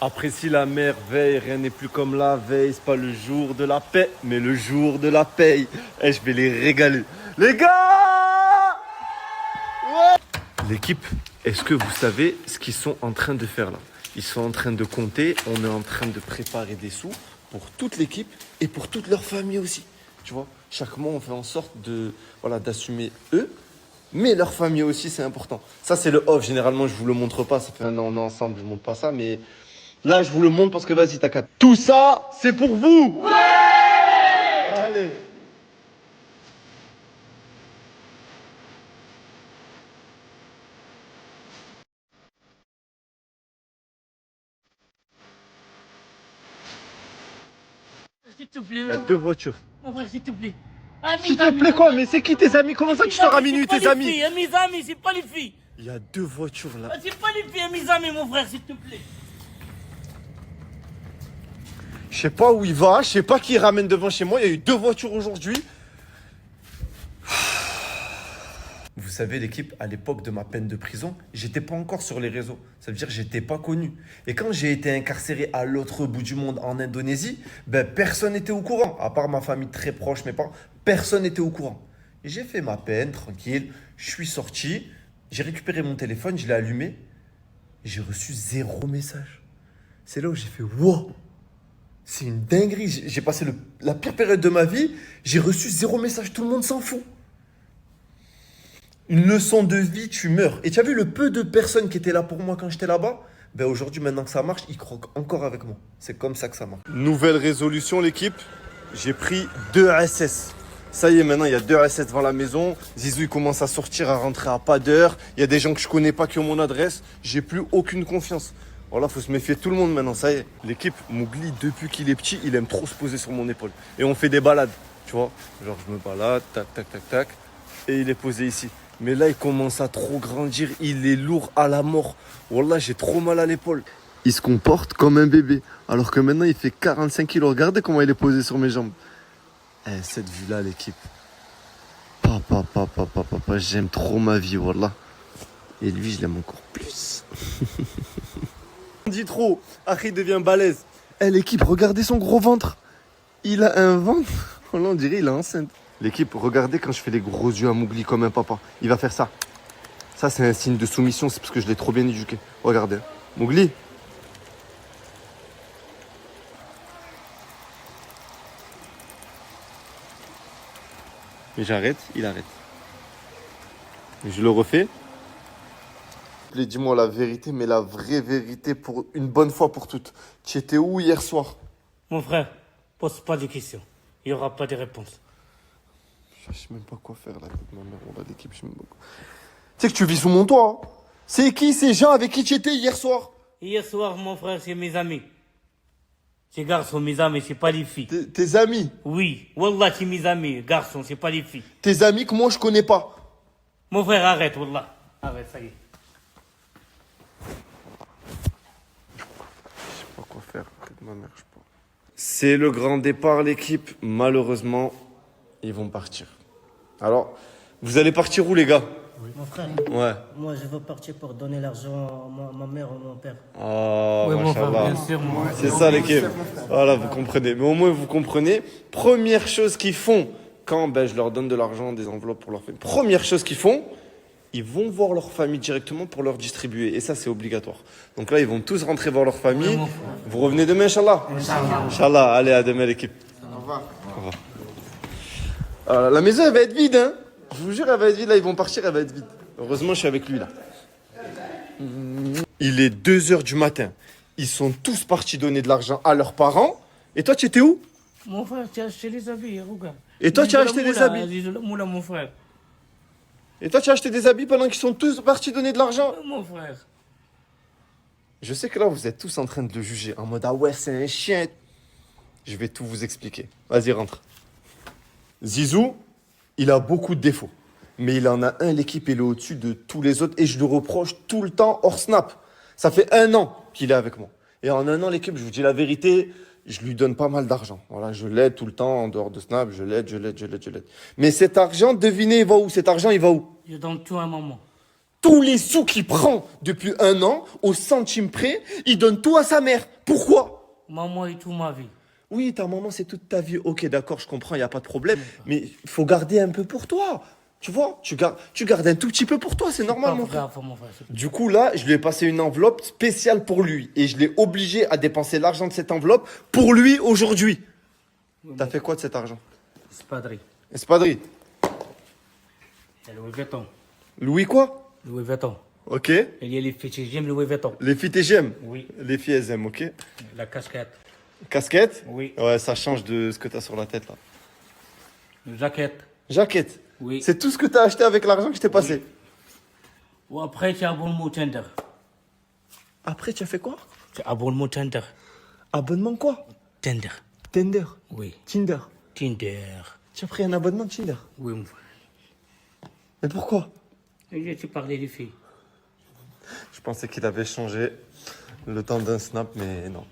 Apprécie la merveille, rien n'est plus comme la veille. C'est pas le jour de la paix, mais le jour de la paye. Et je vais les régaler. Les gars! Ouais! L'équipe, est-ce que vous savez ce qu'ils sont en train de faire là? Ils sont en train de compter, on est en train de préparer des sous pour toute l'équipe et pour toute leur famille aussi. Tu vois, chaque mois, on fait en sorte d'assumer eux, mais leur famille aussi, c'est important. Ça, c'est le off. Généralement, je vous le montre pas. Ça fait un an, on est ensemble, je vous montre pas ça, mais là, je vous le montre parce que vas-y, t'as qu'à. Tout ça, c'est pour vous! Ouais! Allez! S'il te plaît. Il y a 2 voitures. Mon frère, s'il te plaît. S'il te plaît quoi? Mais c'est qui tes amis? Comment ça tu sors à minuit tes amis? Mes amis, c'est pas les filles. Il y a 2 voitures là. C'est pas les filles, mes amis, mon frère, s'il te plaît. Je sais pas où il va, je sais pas qui ramène devant chez moi. Il y a eu 2 voitures aujourd'hui. Vous savez, l'équipe, à l'époque de ma peine de prison, j'étais pas encore sur les réseaux. Ça veut dire que j'étais pas connu. Et quand j'ai été incarcéré à l'autre bout du monde, en Indonésie, personne n'était au courant. À part ma famille très proche, mes parents, personne n'était au courant. Et j'ai fait ma peine, tranquille. Je suis sorti, j'ai récupéré mon téléphone, je l'ai allumé. Et j'ai reçu 0 message. C'est là où j'ai fait « Wow !» C'est une dinguerie. J'ai passé la pire période de ma vie. J'ai reçu 0 message. Tout le monde s'en fout. Une leçon de vie, tu meurs. Et tu as vu le peu de personnes qui étaient là pour moi quand j'étais là-bas? Aujourd'hui, maintenant que ça marche, ils croquent encore avec moi. C'est comme ça que ça marche. Nouvelle résolution, l'équipe. J'ai pris 2 SS. Ça y est, maintenant, il y a 2 SS devant la maison. Zizou, il commence à sortir, à rentrer à pas d'heure. Il y a des gens que je connais pas qui ont mon adresse. J'ai plus aucune confiance. Voilà, faut se méfier de tout le monde maintenant, ça y est. L'équipe, Mowgli, depuis qu'il est petit, il aime trop se poser sur mon épaule. Et on fait des balades, tu vois. Genre, je me balade, tac, tac, tac, tac. Et il est posé ici. Mais là, il commence à trop grandir. Il est lourd à la mort. Wallah, j'ai trop mal à l'épaule. Il se comporte comme un bébé. Alors que maintenant, il fait 45 kilos. Regardez comment il est posé sur mes jambes. Cette vue-là, l'équipe. Papa, j'aime trop ma vie, wallah. Et lui, je l'aime encore plus. On dit trop. Harry devient balèze. L'équipe, regardez son gros ventre. Il a un ventre. Là, on dirait il est enceinte. L'équipe, regardez quand je fais les gros yeux à Mowgli comme un papa. Il va faire ça. Ça, c'est un signe de soumission. C'est parce que je l'ai trop bien éduqué. Regardez. Mowgli. Mais j'arrête, il arrête. Je le refais. Dis-moi la vérité, mais la vraie vérité pour une bonne fois pour toutes. Tu étais où hier soir? Mon frère, pose pas de questions. Il n'y aura pas de réponse. Je sais même pas quoi faire là avec ma mère. On va l'équipe, je sais même pas quoi. Tu sais que tu vis sous mon toit. Hein. C'est qui ces gens avec qui tu étais hier soir? Hier soir, mon frère, c'est mes amis. Ces garçons, mes amis, c'est pas les filles. Tes amis? Oui, Wallah, c'est mes amis. Garçons, c'est pas les filles. Tes amis que moi je connais pas. Mon frère, arrête, Wallah. Arrête, ça y est. Je sais pas quoi faire avec ma mère, je sais pas. C'est le grand départ, l'équipe. Malheureusement, ils vont partir. Alors, vous allez partir où, les gars? Mon frère, Ouais. moi je veux partir pour donner l'argent à ma mère ou mon père. Oh, Oui, mon frère, machallah. bien sûr, moi. C'est ça, l'équipe. Voilà, vous comprenez. Mais au moins, vous comprenez. Première chose qu'ils font quand je leur donne de l'argent, des enveloppes pour leur famille. Première chose qu'ils font, ils vont voir leur famille directement pour leur distribuer. Et ça, c'est obligatoire. Donc là, ils vont tous rentrer voir leur famille. Vous revenez demain, Inch'Allah? Inch'Allah. Allez, à demain, l'équipe. Au revoir. La maison, elle va être vide, hein. Je vous jure, elle va être vide. Là, ils vont partir, elle va être vide. Heureusement, je suis avec lui, là. Il est 2h du matin. Ils sont tous partis donner de l'argent à leurs parents. Et toi, tu étais où? Mon frère, tu as acheté les habits, regarde. Et toi, tu as acheté des habits? Moula, mon frère. Et toi, tu as acheté des habits pendant qu'ils sont tous partis donner de l'argent? Mon frère. Je sais que là, vous êtes tous en train de le juger. En mode, ah ouais, c'est un chien. Je vais tout vous expliquer. Vas-y, rentre. Zizou, il a beaucoup de défauts. Mais il en a un, l'équipe, il est au-dessus de tous les autres. Et je lui reproche tout le temps hors snap. Ça fait 1 an qu'il est avec moi. Et en 1 an, l'équipe, je vous dis la vérité, je lui donne pas mal d'argent. Voilà, je l'aide tout le temps en dehors de Snap. Je l'aide. Mais cet argent, devinez, il va où? Cet argent, il va où? Je donne tout à maman. Tous les sous qu'il prend depuis 1 an, au centime près, il donne tout à sa mère. Pourquoi? Maman est toute ma vie. Oui, ta maman, c'est toute ta vie. Ok, d'accord, je comprends, il n'y a pas de problème. Mais il faut garder un peu pour toi. Tu vois, tu gardes un tout petit peu pour toi, c'est normal, Pas mon frère. grave, mon frère. Du coup, là, je lui ai passé une enveloppe spéciale pour lui. Et je l'ai obligé à dépenser l'argent de cette enveloppe pour lui aujourd'hui. T'as fait quoi de cet argent? Espadrille. Espadrille. Louis Vuitton. Louis quoi? Louis Vuitton. Ok. Il y a les filles, j'aime Louis Vuitton. Les filles, j'aime. Oui. Les filles, elles aiment, ok. La casquette. Casquette? Oui. Ouais, ça change de ce que t'as sur la tête, là. La jaquette. Jaquette? Oui. C'est tout ce que t'as acheté avec l'argent que je t'ai passé. Ou après, tu as abonnement Tinder. Après, tu as fait quoi? Tu as abonnement Tinder. Abonnement quoi? Tinder. Tinder. Oui. Tinder. Tinder. Tu as pris un abonnement de Tinder? Oui, mon frère. Mais pourquoi? Tu parlais des filles. Je pensais qu'il avait changé le temps d'un snap, mais non.